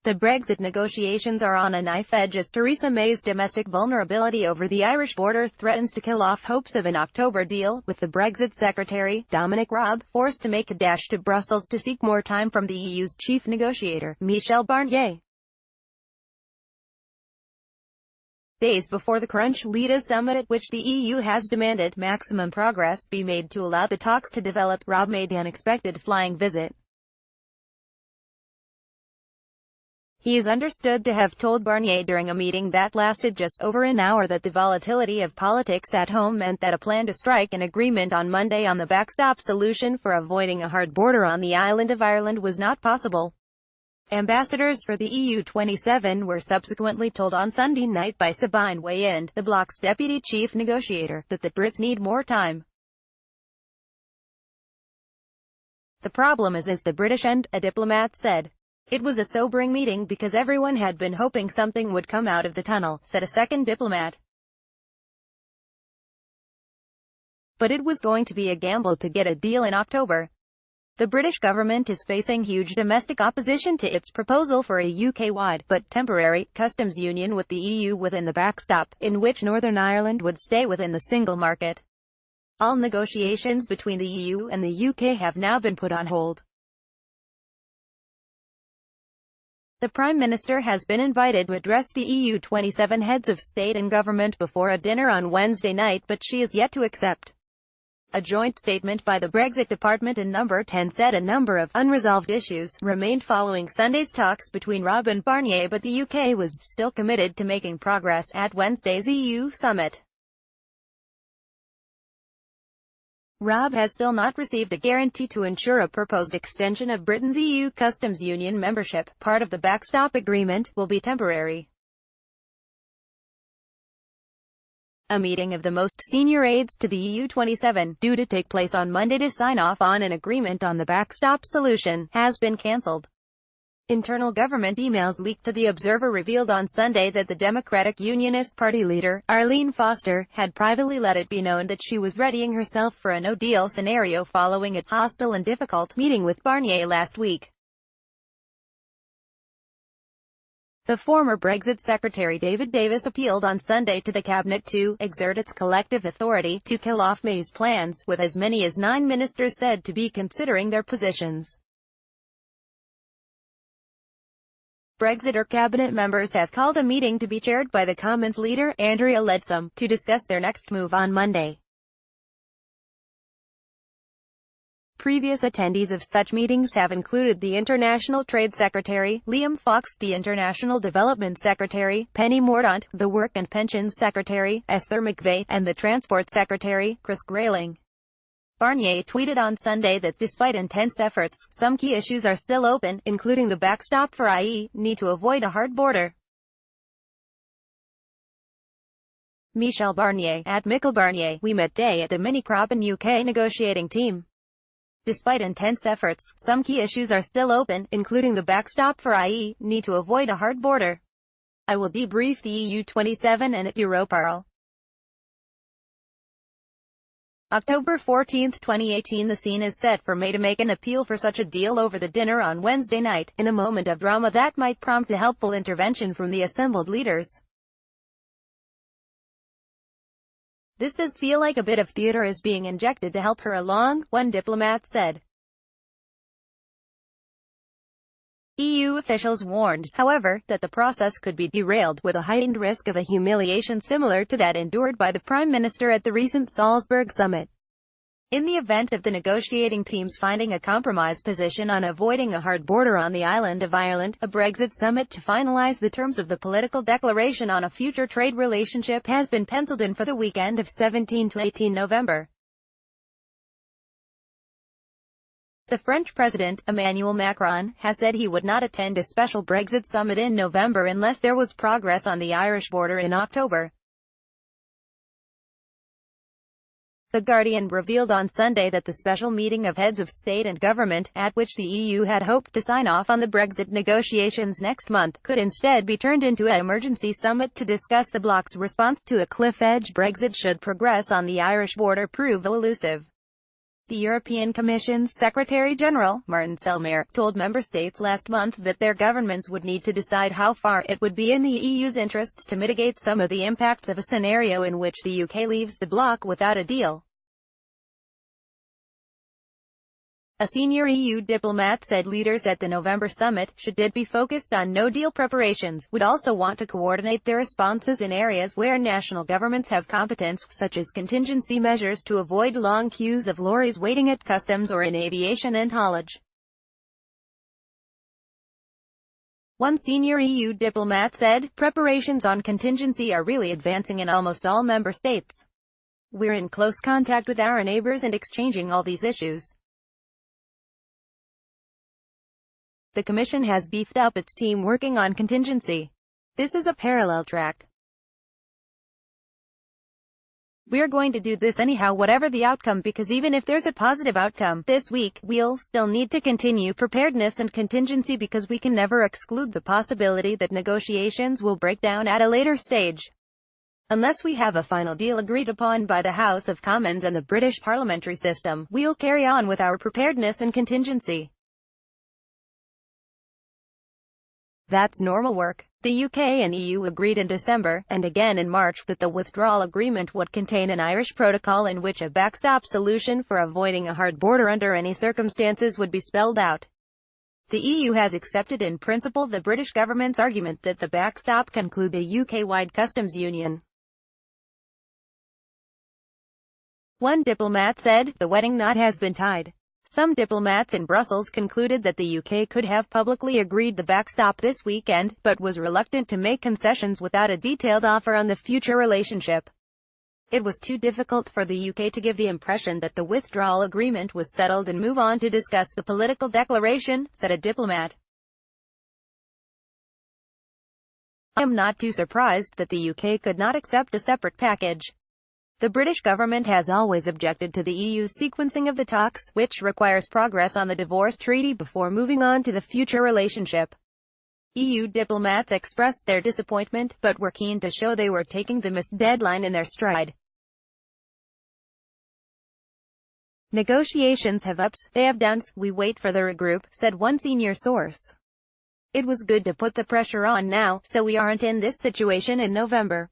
The Brexit negotiations are on a knife edge as Theresa May's domestic vulnerability over the Irish border threatens to kill off hopes of an October deal, with the Brexit Secretary, Dominic Raab, forced to make a dash to Brussels to seek more time from the EU's chief negotiator, Michel Barnier. Days before the Crunch Leaders Summit, at which the EU has demanded maximum progress be made to allow the talks to develop, Raab made the unexpected flying visit. He is understood to have told Barnier during a meeting that lasted just over an hour that the volatility of politics at home meant that a plan to strike an agreement on Monday on the backstop solution for avoiding a hard border on the island of Ireland was not possible. Ambassadors for the EU-27 were subsequently told on Sunday night by Sabine Weyand, the bloc's deputy chief negotiator, that the Brits need more time. The problem is the British end, a diplomat said. It was a sobering meeting because everyone had been hoping something would come out of the tunnel, said a second diplomat. But it was going to be a gamble to get a deal in October. The British government is facing huge domestic opposition to its proposal for a UK-wide, but temporary, customs union with the EU within the backstop, in which Northern Ireland would stay within the single market. All negotiations between the EU and the UK have now been put on hold. The Prime Minister has been invited to address the EU-27 heads of state and government before a dinner on Wednesday night, but she is yet to accept. A joint statement by the Brexit Department and Number 10 said a number of unresolved issues remained following Sunday's talks between Raab and Barnier, but the UK was still committed to making progress at Wednesday's EU summit. Raab has still not received a guarantee to ensure a proposed extension of Britain's EU customs union membership, part of the backstop agreement, will be temporary. A meeting of the most senior aides to the EU-27, due to take place on Monday to sign off on an agreement on the backstop solution, has been cancelled. Internal government emails leaked to The Observer revealed on Sunday that the Democratic Unionist Party leader, Arlene Foster, had privately let it be known that she was readying herself for a no-deal scenario following a hostile and difficult meeting with Barnier last week. The former Brexit Secretary David Davis appealed on Sunday to the Cabinet to exert its collective authority to kill off May's plans, with as many as 9 ministers said to be considering their positions. Brexit cabinet members have called a meeting to be chaired by the Commons leader, Andrea Leadsom, to discuss their next move on Monday. Previous attendees of such meetings have included the International Trade Secretary, Liam Fox, the International Development Secretary, Penny Mordaunt, the Work and Pensions Secretary, Esther McVey, and the Transport Secretary, Chris Grayling. Barnier tweeted on Sunday that despite intense efforts, some key issues are still open, including the backstop for i.e., need to avoid a hard border. Michel Barnier, at Michel Barnier, we met day at Dominic Raab and UK negotiating team. Despite intense efforts, some key issues are still open, including the backstop for i.e., need to avoid a hard border. I will debrief the EU-27 and at Europarl. October 14, 2018. The scene is set for May to make an appeal for such a deal over the dinner on Wednesday night, in a moment of drama that might prompt a helpful intervention from the assembled leaders. This does feel like a bit of theater is being injected to help her along, one diplomat said. EU officials warned, however, that the process could be derailed, with a heightened risk of a humiliation similar to that endured by the Prime Minister at the recent Salzburg summit. In the event of the negotiating teams finding a compromise position on avoiding a hard border on the island of Ireland, a Brexit summit to finalise the terms of the political declaration on a future trade relationship has been penciled in for the weekend of 17 to 18 November. The French President, Emmanuel Macron, has said he would not attend a special Brexit summit in November unless there was progress on the Irish border in October. The Guardian revealed on Sunday that the special meeting of heads of state and government, at which the EU had hoped to sign off on the Brexit negotiations next month, could instead be turned into an emergency summit to discuss the bloc's response to a cliff-edge Brexit should progress on the Irish border prove elusive. The European Commission's Secretary-General, Martin Selmayr, told member states last month that their governments would need to decide how far it would be in the EU's interests to mitigate some of the impacts of a scenario in which the UK leaves the bloc without a deal. A senior EU diplomat said leaders at the November summit, should it be focused on no-deal preparations, would also want to coordinate their responses in areas where national governments have competence, such as contingency measures to avoid long queues of lorries waiting at customs or in aviation and haulage. One senior EU diplomat said, preparations on contingency are really advancing in almost all member states. We're in close contact with our neighbors and exchanging all these issues. The Commission has beefed up its team working on contingency. This is a parallel track. We're going to do this anyhow whatever the outcome, because even if there's a positive outcome this week, we'll still need to continue preparedness and contingency, because we can never exclude the possibility that negotiations will break down at a later stage. Unless we have a final deal agreed upon by the House of Commons and the British parliamentary system, we'll carry on with our preparedness and contingency. That's normal work. The UK and EU agreed in December, and again in March, that the withdrawal agreement would contain an Irish protocol in which a backstop solution for avoiding a hard border under any circumstances would be spelled out. The EU has accepted in principle the British government's argument that the backstop can include a UK-wide customs union. One diplomat said, the wedding knot has been tied. Some diplomats in Brussels concluded that the UK could have publicly agreed the backstop this weekend, but was reluctant to make concessions without a detailed offer on the future relationship. It was too difficult for the UK to give the impression that the withdrawal agreement was settled and move on to discuss the political declaration, said a diplomat. I am not too surprised that the UK could not accept a separate package. The British government has always objected to the EU's sequencing of the talks, which requires progress on the divorce treaty before moving on to the future relationship. EU diplomats expressed their disappointment, but were keen to show they were taking the missed deadline in their stride. Negotiations have ups, they have downs, we wait for the regroup, said one senior source. It was good to put the pressure on now, so we aren't in this situation in November.